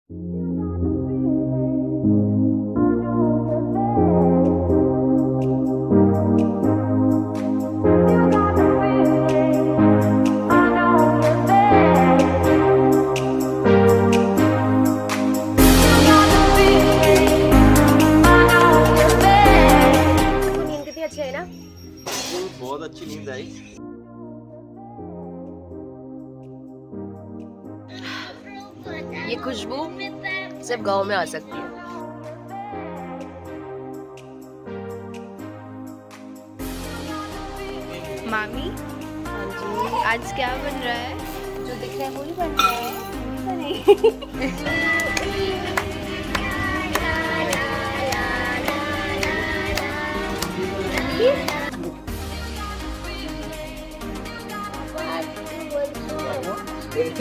अच्छी है ना? बहुत अच्छी नींद आई। ये खुशबू सिर्फ गांव में आ सकती है। मामी, हाँ जी, आज क्या बन रहा है? जो दिख रहा है वही बन रहा है।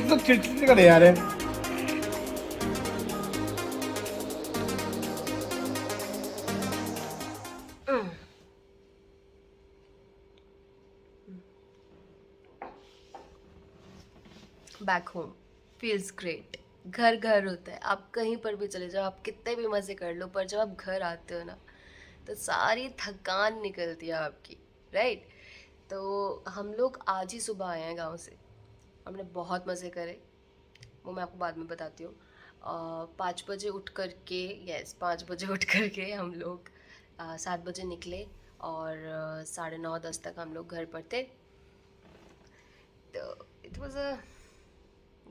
तो चिड़चिड़ करे यार। Back home feels great. घर घर होता है, आप कहीं पर भी चले जाओ, आप कितने भी मज़े कर लो, पर जब आप घर आते हो ना तो सारी थकान निकलती है आपकी, राइट। तो हम लोग आज ही सुबह आए हैं गांव से। हमने बहुत मज़े करे, वो मैं आपको बाद में बताती हूँ। 5 बजे उठ कर के, यस 5 बजे उठ कर के हम लोग 7 बजे निकले और 9:30-10 तक हम लोग घर पर थे। तो it was a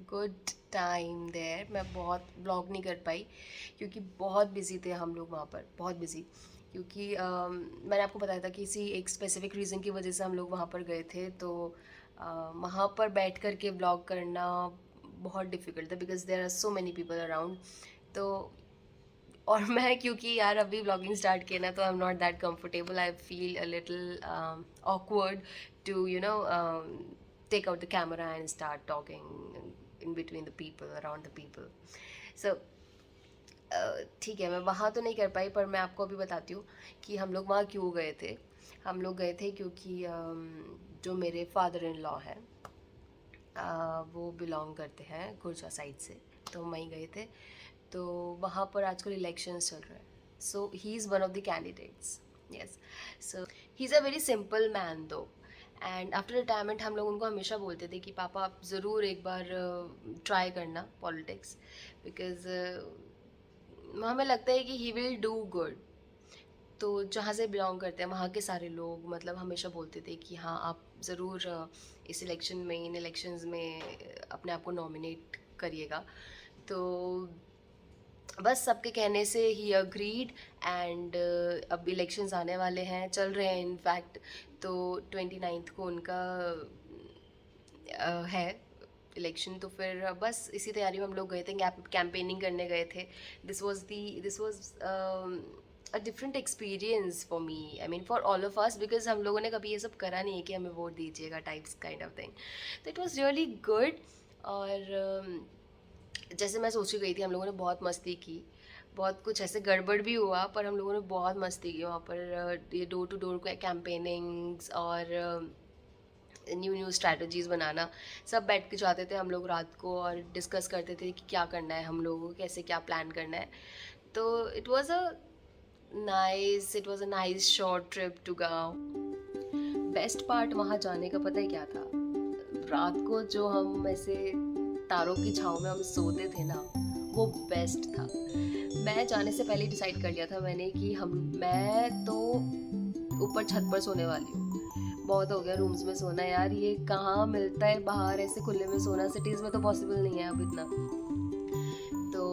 good time there. मैं बहुत ब्लॉग नहीं कर पाई क्योंकि बहुत बिज़ी थे हम लोग वहाँ पर, बहुत बिज़ी। क्योंकि मैंने आपको बताया था कि किसी एक स्पेसिफिक रीज़न की वजह से हम लोग वहाँ पर गए थे। तो वहाँ पर बैठ कर के ब्लॉग करना बहुत डिफ़िकल्ट था because there are so many people around. तो और मैं क्योंकि यार अभी ब्लॉगिंग स्टार्ट किया ना, तो I am not that comfortable. I feel a little awkward to take out the camera and start talking in between the people, around the people. So ठीक है, मैं वहाँ तो नहीं कर पाई, पर मैं आपको अभी बताती हूँ कि हम लोग वहाँ क्यों गए थे। हम लोग गए थे क्योंकि जो मेरे फादर इन लॉ हैं, वो बिलोंग करते हैं गुर्जा साइड से, तो हम वहीं गए थे। तो वहाँ पर आजकल इलेक्शंस चल रहे हैं, so he is one of the candidates. Yes, so he is a very simple man though. And after retirement हम लोग उनको हमेशा बोलते थे कि पापा आप ज़रूर एक बार ट्राई करना पॉलिटिक्स, बिकॉज़ हमें लगता है कि ही विल डू गुड। तो जहाँ से बिलोंग करते हैं वहाँ के सारे लोग मतलब हमेशा बोलते थे कि हाँ आप ज़रूर इस इलेक्शन में, इन इलेक्शंस में अपने आप को नॉमिनेट करिएगा। तो बस सबके कहने से ही अग्रीड। एंड अब इलेक्शंस आने वाले हैं, चल रहे हैं इनफैक्ट। तो 29 को उनका है इलेक्शन। तो फिर बस इसी तैयारी में हम लोग गए थे, कैंपेनिंग करने गए थे। This was a different experience for me, I mean for all of us, because हम लोगों ने कभी ये सब करा नहीं है कि हमें वोट दीजिएगा टाइप्स काइंड ऑफ थिंग। तो इट वॉज़ रियली गुड। और जैसे मैं सोची गई थी, हम लोगों ने बहुत मस्ती की, बहुत कुछ ऐसे गड़बड़ भी हुआ, पर हम लोगों ने बहुत मस्ती की वहाँ पर। ये डोर टू डोर कैंपेनिंग्स और न्यू स्ट्रैटेजीज़ बनाना, सब बैठ के जाते थे हम लोग रात को और डिस्कस करते थे कि क्या करना है हम लोगों को, कैसे क्या प्लान करना है। तो it was a nice short trip to गाँव। बेस्ट पार्ट वहाँ जाने का पता है क्या था? रात को जो हम ऐसे तारों की छाँव में हम सोते थे ना, वो बेस्ट था। मैं जाने से पहले डिसाइड कर लिया था मैंने कि मैं तो ऊपर छत पर सोने वाली हूँ। बहुत हो गया रूम्स में सोना यार, ये कहाँ मिलता है बाहर ऐसे खुले में सोना, सिटीज़ में तो पॉसिबल नहीं है अब इतना। तो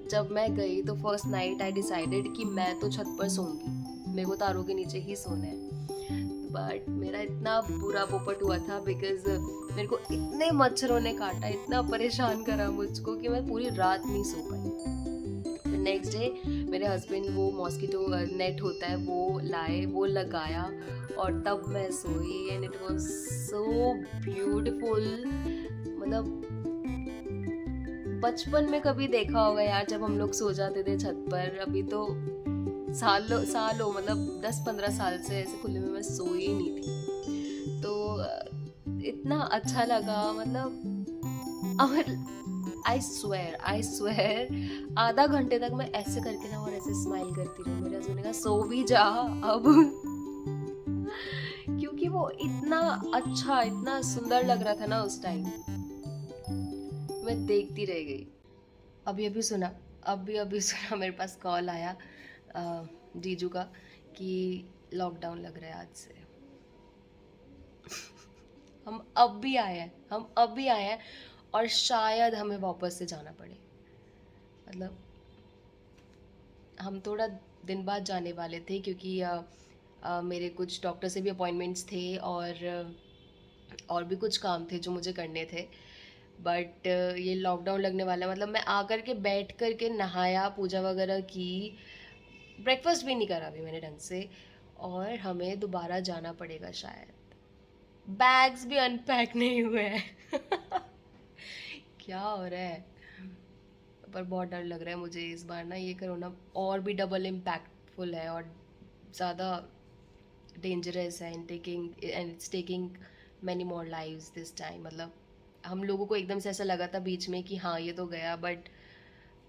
जब मैं गई तो फर्स्ट नाइट आई डिसाइडेड कि मैं तो छत पर सोऊंगी, मेरे को तारों के नीचे ही सोना है। बट मेरा इतना बुरा पोपट हुआ था बिकॉज मेरे को इतने मच्छरों ने काटा, इतना परेशान करा मुझको कि मैं पूरी रात नहीं सो पाई। फिर नेक्स्ट डे मेरे हस्बैंड वो मॉस्किटो नेट होता है वो लाए, वो लगाया और तब मैं सोई। And it was so beautiful. मतलब बचपन में कभी देखा होगा यार जब हम लोग सो जाते थे छत पर, अभी तो सालों मतलब 10-15 साल से ऐसे खुले में मैं सोई ही नहीं थी। तो इतना अच्छा लगा, मतलब और आई स्वेयर आधा घंटे तक मैं ऐसे करके ना और ऐसे स्माइल करती रही। मेरे हस्बैंड ने कहा सो भी जा अब क्योंकि वो इतना अच्छा इतना सुंदर लग रहा था ना उस टाइम, मैं देखती रह गई। अभी सुना मेरे पास कॉल आया जीजू का कि लॉकडाउन लग रहा है आज से। हम अब भी आए हैं और शायद हमें वापस से जाना पड़े। मतलब हम थोड़ा दिन बाद जाने वाले थे क्योंकि मेरे कुछ डॉक्टर से भी अपॉइंटमेंट्स थे और भी कुछ काम थे जो मुझे करने थे। बट ये लॉकडाउन लगने वाला है, मतलब मैं आकर के बैठ कर के नहाया, पूजा वगैरह की, ब्रेकफास्ट भी नहीं करा अभी मैंने ढंग से, और हमें दोबारा जाना पड़ेगा शायद। बैग्स भी अनपैक नहीं हुए हैं क्या हो रहा है, पर बहुत डर लग रहा है मुझे इस बार ना। ये कोरोना और भी डबल इम्पैक्टफुल है और ज़्यादा डेंजरस है and it's taking many more lives this time. मतलब हम लोगों को एकदम से ऐसा लगा था बीच में कि हाँ ये तो गया, बट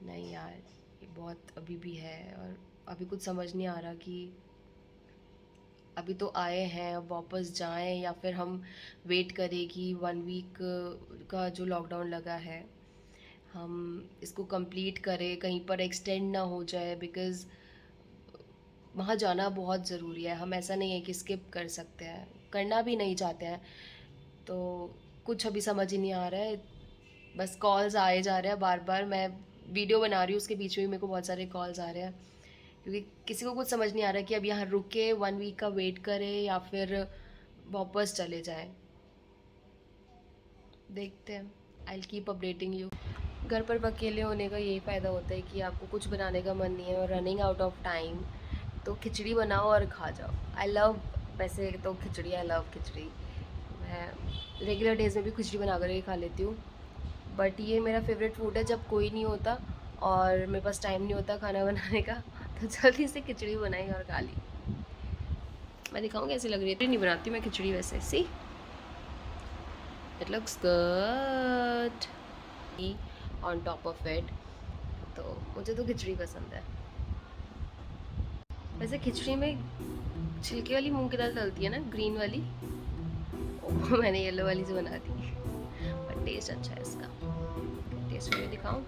नहीं यार, ये बहुत अभी भी है। और अभी कुछ समझ नहीं आ रहा कि अभी तो आए हैं, अब वापस जाएं या फिर हम वेट करें कि 1 वीक का जो लॉकडाउन लगा है हम इसको कंप्लीट करें, कहीं पर एक्सटेंड ना हो जाए, बिकॉज़ वहाँ जाना बहुत ज़रूरी है। हम ऐसा नहीं है कि स्किप कर सकते हैं, करना भी नहीं चाहते हैं। तो कुछ अभी समझ ही नहीं आ रहा है, बस कॉल्स आए जा रहे हैं बार बार। मैं वीडियो बना रही हूँ, उसके बीच में भी मेरे को बहुत सारे कॉल्स आ रहे हैं क्योंकि किसी को कुछ समझ नहीं आ रहा कि अब यहाँ रुके 1 वीक का वेट करें या फिर वापस चले जाएं। देखते हैं, I will keep updating you. घर पर अकेले होने का यही फ़ायदा होता है कि आपको कुछ बनाने का मन नहीं है और रनिंग आउट ऑफ टाइम, तो खिचड़ी बनाओ और खा जाओ। आई लव, वैसे तो खिचड़ी, आई लव खिचड़ी। मैं रेगुलर डेज में भी खिचड़ी बना कर खा लेती हूँ, बट ये मेरा फेवरेट फूड है। जब कोई नहीं होता और मेरे पास टाइम नहीं होता खाना बनाने का, तो जल्दी से खिचड़ी बनाई और खा ली। मैं दिखाऊँ कैसी लग रही है। नहीं बनाती मैं खिचड़ी वैसे, see it looks good on top of it. तो मुझे तो खिचड़ी पसंद है। वैसे खिचड़ी में छिलके वाली मूंग की दाल डलती है ना, ग्रीन वाली, मैंने येलो वाली से बना दी, पर टेस्ट अच्छा है इसका। टेस्ट में दिखाऊं,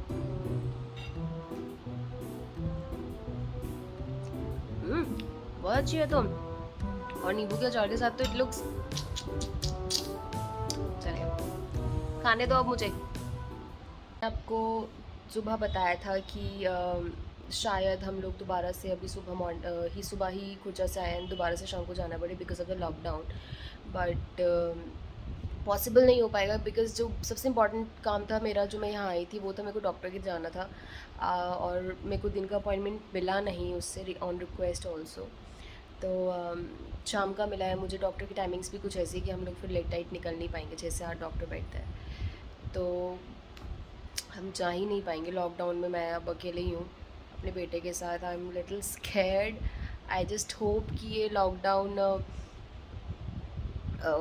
बहुत अच्छी है। तो और नींबू के अचार के साथ तो इट लुक्स, चलिए खाने दो अब मुझे। आपको सुबह बताया था कि शायद हम लोग दोबारा से अभी सुबह ही खुचा से आए हैं, दोबारा से शाम को जाना पड़े because of the lockdown. But possible नहीं हो पाएगा बिकॉज जो सबसे इम्पॉर्टेंट काम था मेरा, जो मैं यहाँ आई थी, वो था मेरे को डॉक्टर के जाना था और मेरे को दिन का अपॉइंटमेंट मिला नहीं उससे, ऑन रिक्वेस्ट ऑल्सो। तो शाम का मिला है मुझे। डॉक्टर की टाइमिंग्स भी कुछ ऐसी कि हम लोग फिर लेट नाइट निकल नहीं पाएंगे, 6 से 8 डॉक्टर बैठते हैं, तो हम जा ही नहीं पाएंगे लॉकडाउन में। मैं अब अकेले ही हूँ अपने बेटे के साथ। I am little scared. I just hope कि ये लॉकडाउन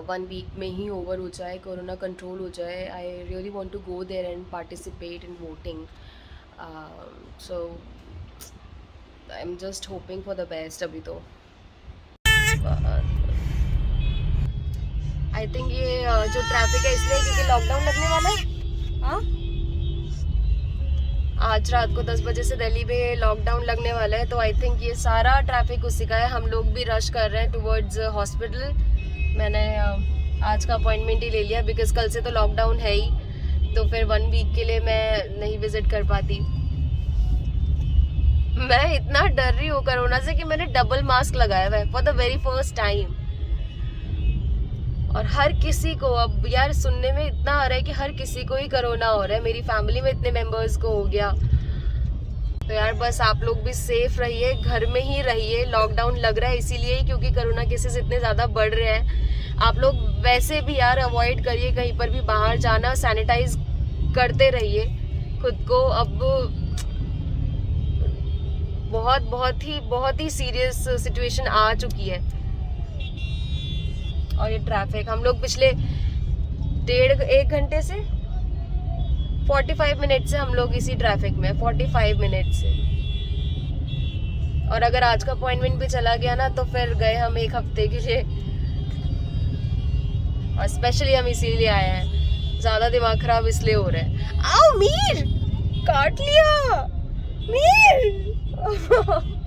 1 वीक में ही ओवर हो जाए, कोरोना कंट्रोल हो जाए। I really want to go there and participate in voting. So I am just hoping for the best अभी तो। आई थिंक ये जो ट्रैफिक है इसलिए क्योंकि लॉकडाउन लगने वाला है। हाँ, आज रात को 10 बजे से दिल्ली में लॉकडाउन लगने वाला है, तो आई थिंक ये सारा ट्रैफिक उसी का है। हम लोग भी रश कर रहे हैं टुवर्ड्स हॉस्पिटल। मैंने आज का अपॉइंटमेंट ही ले लिया बिकॉज कल से तो लॉकडाउन है ही, तो फिर 1 वीक के लिए मैं नहीं विजिट कर पाती। मैं इतना डर रही हूँ कोरोना से कि मैंने डबल मास्क लगाया हुआ है for the very first time. और हर किसी को अब यार सुनने में इतना आ रहा है कि हर किसी को ही कोरोना हो रहा है। मेरी फैमिली में इतने मेंबर्स को हो गया। तो यार बस आप लोग भी सेफ रहिए, घर में ही रहिए। लॉकडाउन लग रहा है इसीलिए ही क्योंकि कोरोना केसेस इतने ज़्यादा बढ़ रहे हैं। आप लोग वैसे भी यार अवॉइड करिए कहीं पर भी बाहर जाना, सैनिटाइज करते रहिए खुद को। अब बहुत ही सीरियस सिचुएशन आ चुकी है। और ये ट्रैफिक, हम लोग पिछले 1.5 घंटे से 45 मिनट से हम लोग इसी ट्रैफिक में, 45 मिनट से। और अगर आज का अपॉइंटमेंट भी चला गया ना तो फिर गए हम 1 हफ्ते के लिए। और स्पेशली हम इसीलिए आए हैं, ज्यादा दिमाग खराब इसलिए हो रहा है। आओ मीर, काट लिया मीर।